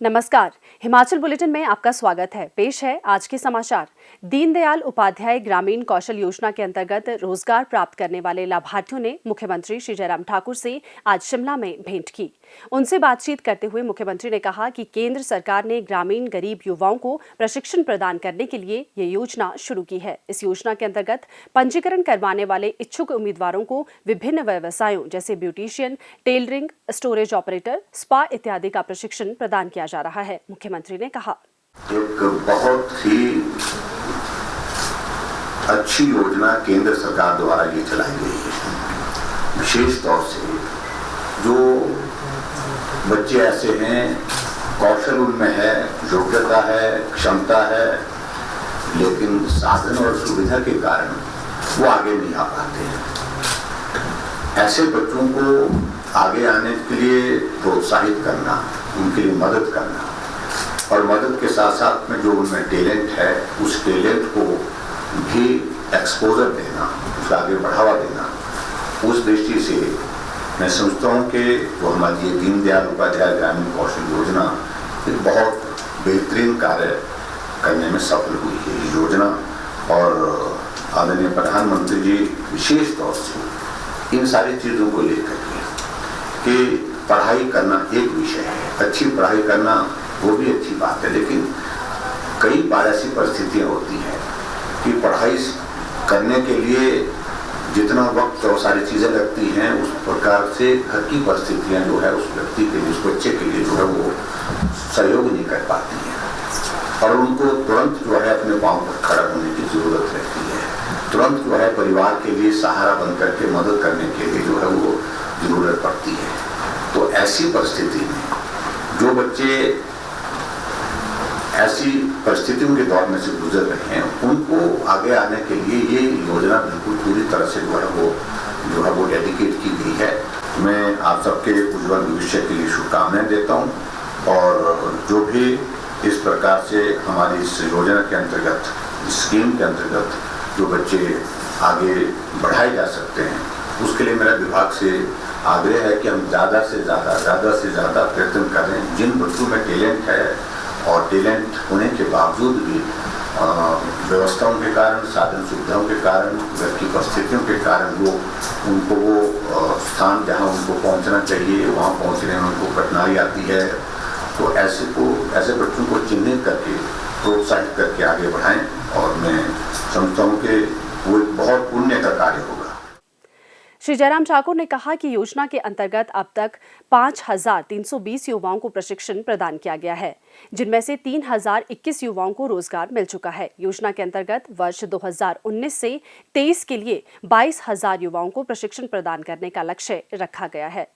नमस्कार, हिमाचल बुलेटिन में आपका स्वागत है। पेश है आज के समाचार। दीनदयाल उपाध्याय ग्रामीण कौशल योजना के अंतर्गत रोजगार प्राप्त करने वाले लाभार्थियों ने मुख्यमंत्री श्री जयराम ठाकुर से आज शिमला में भेंट की। उनसे बातचीत करते हुए मुख्यमंत्री ने कहा कि केंद्र सरकार ने ग्रामीण गरीब युवाओं को प्रशिक्षण प्रदान करने के लिए ये योजना शुरू की है। इस योजना के अंतर्गत पंजीकरण करवाने वाले इच्छुक उम्मीदवारों को विभिन्न व्यवसायों जैसे beautician, tailoring, storage operator, spa इत्यादि का प्रशिक्षण प्रदान किया जा रहा है। मुख्यमंत्री ने कहा, एक बहुत ही अच्छी योजना केंद्र सरकार द्वारा ये चलाई गई है। विशेष तौर से जो बच्चे ऐसे हैं, कौशल उनमें है, योग्यता है, क्षमता है, लेकिन साधन और सुविधा के कारण वो आगे नहीं आ पाते हैं। ऐसे बच्चों को आगे आने के लिए प्रोत्साहित करना, उनके लिए मदद करना और मदद के साथ साथ में जो उनमें टैलेंट है उस टैलेंट को भी एक्सपोजर देना, उसका आगे बढ़ावा देना, उस दृष्टि से मैं समझता हूँ कि जो हमारी ये दीनदयाल उपाध्याय ग्रामीण कौशल योजना एक बहुत बेहतरीन कार्य करने में सफल हुई है ये योजना। और आदरणीय प्रधानमंत्री जी विशेष तौर से इन सारी चीज़ों को लेकर के कि पढ़ाई करना एक विषय है, अच्छी पढ़ाई करना वो भी अच्छी बात है, लेकिन कई बार ऐसी परिस्थितियाँ होती हैं कि पढ़ाई करने के लिए जितना वक्त और सारी चीज़ें लगती हैं उस प्रकार से घर की परिस्थितियाँ जो है उस व्यक्ति के लिए, उस बच्चे के लिए जो है वो सहयोग नहीं कर पाती हैं और उनको तुरंत जो है अपने पाँव पर खड़ा होने की ज़रूरत रहती है। तुरंत जो है परिवार के लिए सहारा बन करके मदद करने के लिए जो है वो ज़रूरत पड़ती है। तो ऐसी परिस्थिति में जो बच्चे ऐसी परिस्थितियों के दौर में से गुजर रहे हैं उनको आगे आने के लिए ये योजना बिल्कुल पूरी तरह से जो है वो डेडिकेट की गई है। मैं आप सबके उज्जवल भविष्य के लिए शुभकामनाएं देता हूं और जो भी इस प्रकार से हमारी इस योजना के अंतर्गत, स्कीम के अंतर्गत जो बच्चे आगे बढ़ाए जा सकते हैं उसके लिए मेरा विभाग से आग्रह है कि हम ज़्यादा से ज़्यादा प्रयत्न करें। जिन बच्चों में टैलेंट है और टैलेंट होने के बावजूद भी व्यवस्थाओं के कारण, साधन सुविधाओं के कारण, घर की परिस्थितियों के कारण उनको वो स्थान जहां उनको पहुंचना चाहिए वहां पहुंचने में उनको कठिनाई आती है। तो ऐसे बच्चों को चिन्हित करके प्रोत्साहित करके आगे बढ़ाएं और मैं समझता हूँ कि वो एक बहुत पुण्य का कार्य होगा। श्री जयराम ठाकुर ने कहा कि योजना के अंतर्गत अब तक 5,320 युवाओं को प्रशिक्षण प्रदान किया गया है, जिनमें से 3,021 युवाओं को रोजगार मिल चुका है। योजना के अंतर्गत वर्ष 2019 से 23 के लिए 22,000 युवाओं को प्रशिक्षण प्रदान करने का लक्ष्य रखा गया है।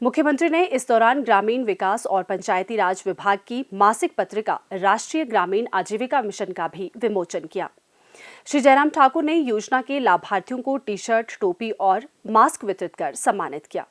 मुख्यमंत्री ने इस दौरान ग्रामीण विकास और पंचायती राज विभाग की मासिक पत्रिका राष्ट्रीय ग्रामीण आजीविका मिशन का भी विमोचन किया। श्री जयराम ठाकुर ने योजना के लाभार्थियों को टी शर्ट, टोपी और मास्क वितरित कर सम्मानित किया।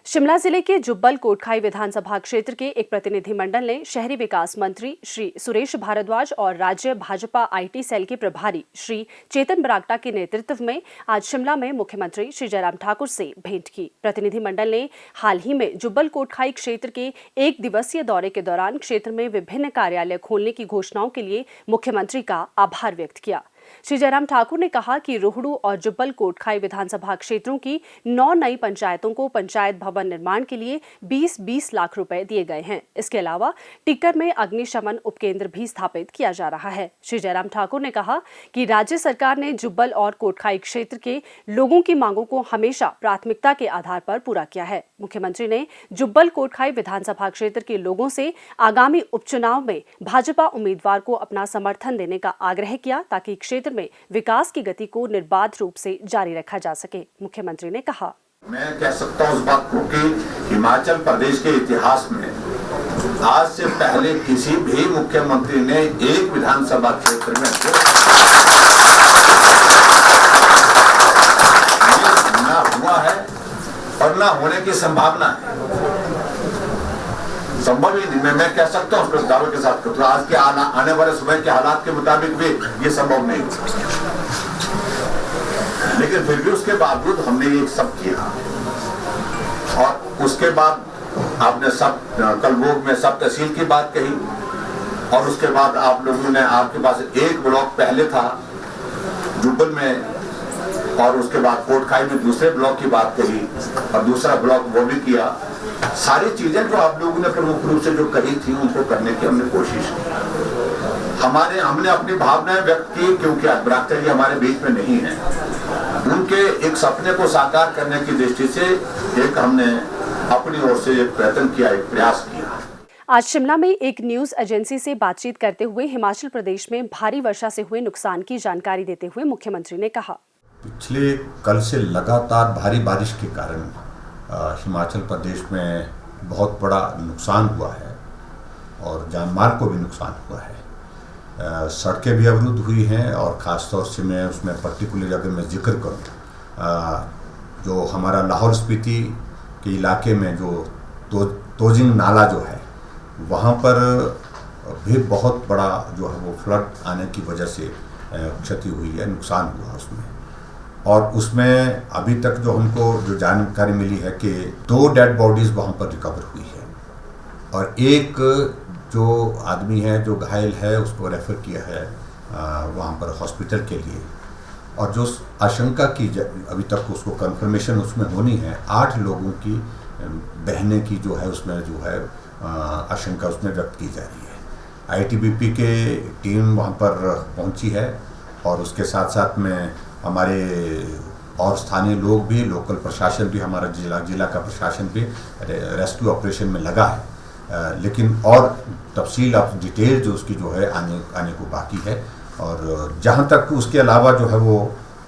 शिमला जिले के जुब्बल कोटखाई विधानसभा क्षेत्र के एक प्रतिनिधिमंडल ने शहरी विकास मंत्री श्री सुरेश भारद्वाज और राज्य भाजपा IT सेल के प्रभारी श्री चेतन बरागटा के नेतृत्व में आज शिमला में मुख्यमंत्री श्री जयराम ठाकुर से भेंट की। प्रतिनिधिमंडल ने हाल ही में जुब्बल कोटखाई क्षेत्र के एक दिवसीय दौरे के दौरान क्षेत्र में विभिन्न कार्यालय खोलने की घोषणाओं के लिए मुख्यमंत्री का आभार व्यक्त किया। श्री जयराम ठाकुर ने कहा कि रोहड़ू और जुब्बल कोटखाई विधानसभा क्षेत्रों की 9 नई पंचायतों को पंचायत भवन निर्माण के लिए 20-20 लाख रुपए दिए गए हैं। इसके अलावा टिक्कर में अग्निशमन उपकेंद्र भी स्थापित किया जा रहा है। श्री जयराम ठाकुर ने कहा कि राज्य सरकार ने जुब्बल और कोटखाई क्षेत्र के लोगों की मांगों को हमेशा प्राथमिकता के आधार पर पूरा किया है। मुख्यमंत्री ने जुब्बल कोटखाई विधानसभा क्षेत्र के लोगों से आगामी उपचुनाव में भाजपा उम्मीदवार को अपना समर्थन देने का आग्रह किया ताकि क्षेत्र में विकास की गति को निर्बाध रूप से जारी रखा जा सके। मुख्यमंत्री ने कहा, मैं कह सकता हूं उस बात को कि हिमाचल प्रदेश के इतिहास में आज से पहले किसी भी मुख्यमंत्री ने एक विधानसभा क्षेत्र में ना हुआ है और ना होने की संभावना है। संभव ही नहीं, मैं कह सकता हूँ उसके दावे के साथ, तो आज के आने वाले समय के हालात के मुताबिक भी ये संभव नहीं, लेकिन फिर भी उसके बावजूद हमने ये सब किया और उसके बाद आपने कलबोग में सब तहसील की बात कही, और उसके बाद आप लोगों ने, आपके पास एक ब्लॉक पहले था जुब्बल में, और उसके बाद कोटखाई में दूसरे ब्लॉक की बात कही, और दूसरा ब्लॉक वो भी किया। सारी चीजें जो आप लोगों ने प्रमुख रूप से जो कही थी उनको करने की हमने कोशिश की। हमने अपनी भावनाएं व्यक्त की, क्योंकि बरागटा जी हमारे बीच में नहीं है। उनके एक सपने को साकार करने की दृष्टि से एक हमने अपनी ओर से एक प्रयत्न किया, एक प्रयास किया। आज शिमला में एक न्यूज एजेंसी से बातचीत करते हुए हिमाचल प्रदेश में भारी वर्षा से हुए नुकसान की जानकारी देते हुए मुख्यमंत्री ने कहा, पिछले कल से लगातार भारी बारिश के कारण हिमाचल प्रदेश में बहुत बड़ा नुकसान हुआ है और जानमाल को भी नुकसान हुआ है। सड़कें भी अवरुद्ध हुई हैं, और ख़ास तौर से मैं उसमें पर्टिकुलर अगर मैं जिक्र करूँ, जो हमारा लाहौल स्पीति के इलाके में जो तोजिंग नाला जो है, वहाँ पर भी बहुत बड़ा जो है वो फ्लड आने की वजह से क्षति हुई है, नुकसान हुआ उसमें। और उसमें अभी तक जो हमको जो जानकारी मिली है कि 2 डेड बॉडीज़ वहाँ पर रिकवर हुई है, और एक जो आदमी है जो घायल है उसको रेफ़र किया है वहाँ पर हॉस्पिटल के लिए। और जो आशंका की अभी तक उसको कंफर्मेशन उसमें होनी है, 8 लोगों की बहने की जो है उसमें जो है आशंका उसमें व्यक्त की जा रही है। आईटीबीपी के टीम वहाँ पर पहुँची है, और उसके साथ साथ में हमारे और स्थानीय लोग भी, लोकल प्रशासन भी, हमारा जिला का प्रशासन भी रेस्क्यू ऑपरेशन में लगा है। लेकिन और तफसील ऑफ डिटेल जो उसकी जो है आने को बाकी है। और जहाँ तक उसके अलावा जो है वो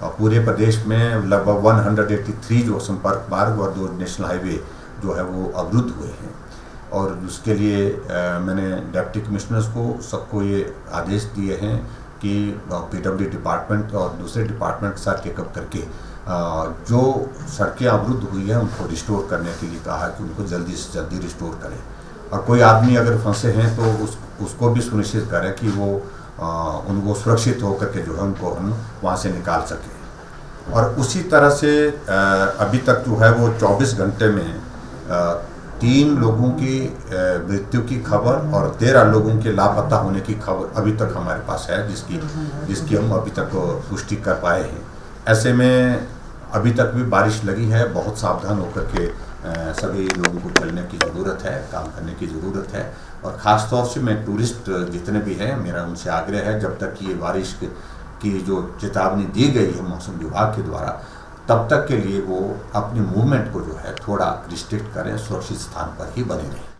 पूरे प्रदेश में लगभग 183 जो संपर्क मार्ग और 2 नेशनल हाईवे जो है वो अवरुद्ध हुए हैं। और उसके लिए मैंने डिप्टी कमिश्नर्स को सबको ये आदेश दिए हैं कि पीडब्ल्यू डिपार्टमेंट और दूसरे डिपार्टमेंट के साथ टेकअप करके जो सड़कें अवरुद्ध हुई हैं उनको रिस्टोर करने के लिए कहा कि उनको जल्दी से जल्दी रिस्टोर करें, और कोई आदमी अगर फंसे हैं तो उसको भी सुनिश्चित करें कि वो उनको सुरक्षित होकर के जो है उनको हम वहाँ से निकाल सकें। और उसी तरह से अभी तक जो है वो 24 घंटे में 3 लोगों की मृत्यु की खबर और 13 लोगों के लापता होने की खबर अभी तक हमारे पास है, जिसकी हम अभी तक पुष्टि कर पाए हैं। ऐसे में अभी तक भी बारिश लगी है, बहुत सावधान होकर के सभी लोगों को चलने की ज़रूरत है, काम करने की ज़रूरत है। और ख़ास तौर से मैं टूरिस्ट जितने भी हैं, मेरा उनसे आग्रह है, जब तक ये बारिश की जो चेतावनी दी गई है मौसम विभाग के द्वारा, तब तक के लिए वो अपनी मूवमेंट को जो है थोड़ा रिस्ट्रिक्ट करें, सुरक्षित स्थान पर ही बने रहें।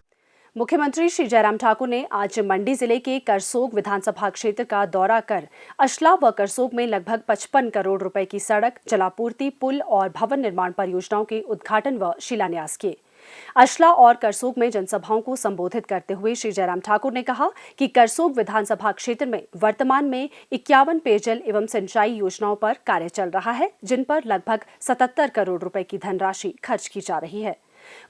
मुख्यमंत्री श्री जयराम ठाकुर ने आज मंडी जिले के करसोग विधानसभा क्षेत्र का दौरा कर अशला व करसोग में लगभग 55 करोड़ रुपए की सड़क, जलापूर्ति, पुल और भवन निर्माण परियोजनाओं के उद्घाटन व शिलान्यास किए। अशला और करसोग में जनसभाओं को संबोधित करते हुए श्री जयराम ठाकुर ने कहा कि करसोग विधानसभा क्षेत्र में वर्तमान में 51 पेयजल एवं सिंचाई योजनाओं पर कार्य चल रहा है, जिन पर लगभग 77 करोड़ रुपए की धनराशि खर्च की जा रही है।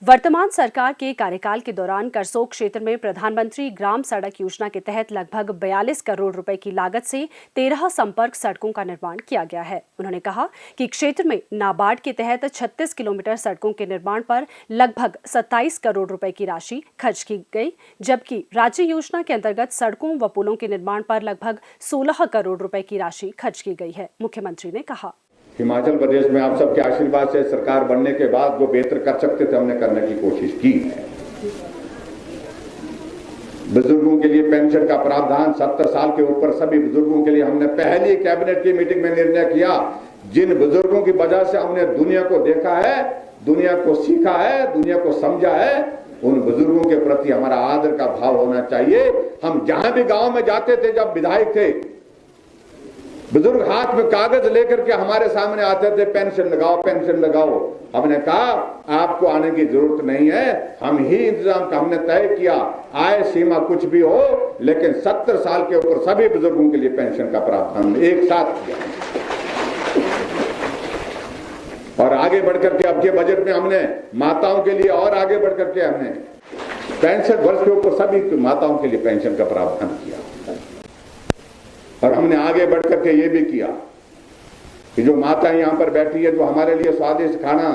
वर्तमान सरकार के कार्यकाल के दौरान करसोग क्षेत्र में प्रधानमंत्री ग्राम सड़क योजना के तहत लगभग 42 करोड़ रुपए की लागत से 13 संपर्क सड़कों का निर्माण किया गया है। उन्होंने कहा कि क्षेत्र में नाबार्ड के तहत 36 किलोमीटर सड़कों के निर्माण पर लगभग 27 करोड़ रुपए की राशि खर्च की गई, जबकि राज्य योजना के अंतर्गत सड़कों व पुलों के निर्माण पर लगभग 16 करोड़ रुपए की राशि खर्च की गई है। मुख्यमंत्री ने कहा, हिमाचल प्रदेश में आप सबके आशीर्वाद से सरकार बनने के बाद जो बेहतर कर सकते थे हमने करने की कोशिश की है। बुजुर्गों के लिए पेंशन का प्रावधान 70 साल के ऊपर सभी बुजुर्गों के लिए हमने पहली कैबिनेट की मीटिंग में निर्णय किया। जिन बुजुर्गों की वजह से हमने दुनिया को देखा है, दुनिया को सीखा है, दुनिया को समझा है, उन बुजुर्गों के प्रति हमारा आदर का भाव होना चाहिए। हम जहां भी गांव में जाते थे, जब विधायक थे, बुजुर्ग हाथ में कागज लेकर के हमारे सामने आते थे, पेंशन लगाओ, पेंशन लगाओ। हमने कहा आपको आने की जरूरत नहीं है, हम ही इंतजाम का हमने तय किया। आय सीमा कुछ भी हो, लेकिन 70 साल के ऊपर सभी बुजुर्गों के लिए पेंशन का प्रावधान एक साथ किया। और आगे बढ़कर के अब के बजट में हमने माताओं के लिए और आगे बढ़कर के हमने 65 वर्ष के ऊपर सभी माताओं के लिए पेंशन का प्रावधान किया। और हमने आगे बढ़कर के ये भी किया कि जो माता यहां पर बैठी है, जो हमारे लिए स्वादिष्ट खाना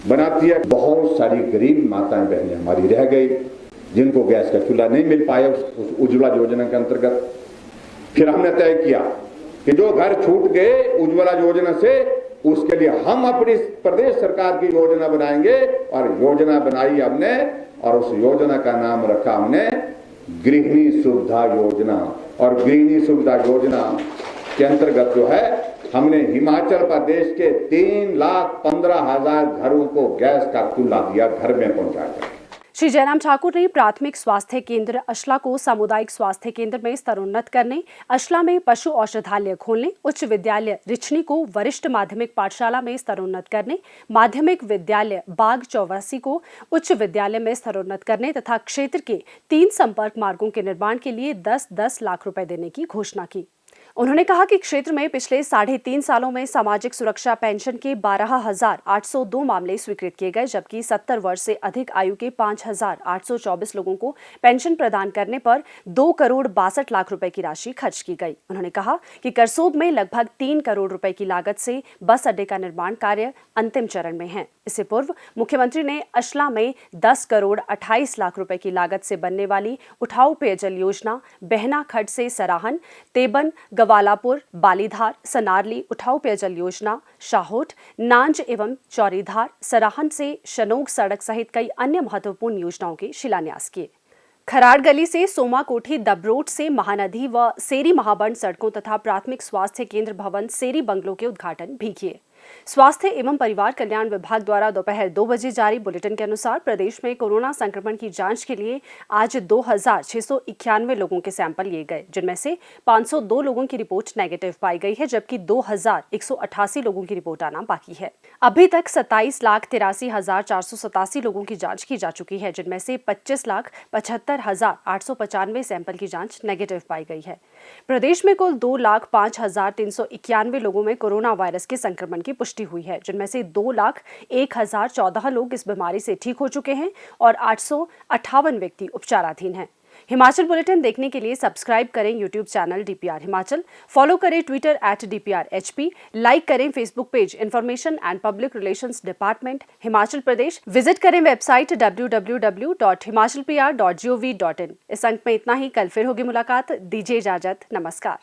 बनाती है। बहुत सारी गरीब माताएं बहनें हमारी रह गई जिनको गैस का चूल्हा नहीं मिल पाया उस उज्ज्वला योजना के अंतर्गत। फिर हमने तय किया कि जो घर छूट गए उज्ज्वला योजना से उसके लिए हम अपनी प्रदेश सरकार की योजना बनाएंगे, और योजना बनाई हमने और उस योजना का नाम रखा हमने गृहिणी सुविधा योजना। और गृहिणी सुविधा योजना के अंतर्गत जो है हमने हिमाचल प्रदेश के 3,15,000 घरों को गैस का चूल्हा दिया, घर में पहुंचाकर। श्री जयराम ठाकुर ने प्राथमिक स्वास्थ्य केंद्र अशला को सामुदायिक स्वास्थ्य केंद्र में स्तरोन्नत करने, अशला में पशु औषधालय खोलने, उच्च विद्यालय रिछनी को वरिष्ठ माध्यमिक पाठशाला में स्तरोन्नत करने, माध्यमिक विद्यालय बाग चौवासी को उच्च विद्यालय में स्तरोन्नत करने तथा क्षेत्र के 3 संपर्क मार्गों के निर्माण के लिए 10-10 लाख रुपए देने की घोषणा की। उन्होंने कहा कि क्षेत्र में पिछले 3.5 सालों में सामाजिक सुरक्षा पेंशन के 12,802 मामले स्वीकृत किए गए, जबकि 70 वर्ष से अधिक आयु के 5,824 लोगों को पेंशन प्रदान करने पर 2 करोड़ 62 लाख रुपए की राशि खर्च की गई। उन्होंने कहा कि करसोग में लगभग 3 करोड़ रुपए की लागत से बस अड्डे का निर्माण कार्य अंतिम चरण में है। इससे पूर्व मुख्यमंत्री ने अशला में 10 करोड़ 28 लाख रुपए की लागत से बनने वाली उठाऊ पेयजल योजना, बहना खड्ड से सराहन, तेबन गवालापुर, बालीधार, सनारली उठाऊ पेयजल योजना, शाहोट, नांज एवं चौरीधार, सराहन से शनोग सड़क सहित कई अन्य महत्वपूर्ण योजनाओं के शिलान्यास किए। खराड़ गली से सोमा कोठी, दबरोट से महानदी व सेरी महाबंड सड़कों तथा प्राथमिक स्वास्थ्य केंद्र भवन सेरी बंगलों के उद्घाटन भी किए। स्वास्थ्य एवं परिवार कल्याण विभाग द्वारा दोपहर 2 बजे जारी बुलेटिन के अनुसार प्रदेश में कोरोना संक्रमण की जांच के लिए आज 2,691 लोगों के सैंपल लिए गए, जिनमें से 502 लोगों की रिपोर्ट नेगेटिव पाई गई है, जबकि 2,188 लोगों की रिपोर्ट आना बाकी है। अभी तक 27,83,487 लोगों की जांच की जा चुकी है, जिनमें से 25,75,895 सैंपल की जांच नेगेटिव पाई गई है। प्रदेश में कुल 2,05,391 लोगों में कोरोना वायरस के संक्रमण की पुष्टि हुई है, जिनमें से 2,01,014 लोग इस बीमारी से ठीक हो चुके हैं और 858 व्यक्ति उपचाराधीन हैं। हिमाचल बुलेटिन देखने के लिए सब्सक्राइब करें YouTube channel DPR Himachal, follow करें ट्विटर @DPRHP, लाइक करें Facebook page information and public relations department Himachal Pradesh, visit करें वेबसाइट www.himachalpr.gov.in। इस अंक में इतना ही, कल फिर होगी मुलाकात। दीजिए इजाजत, नमस्कार।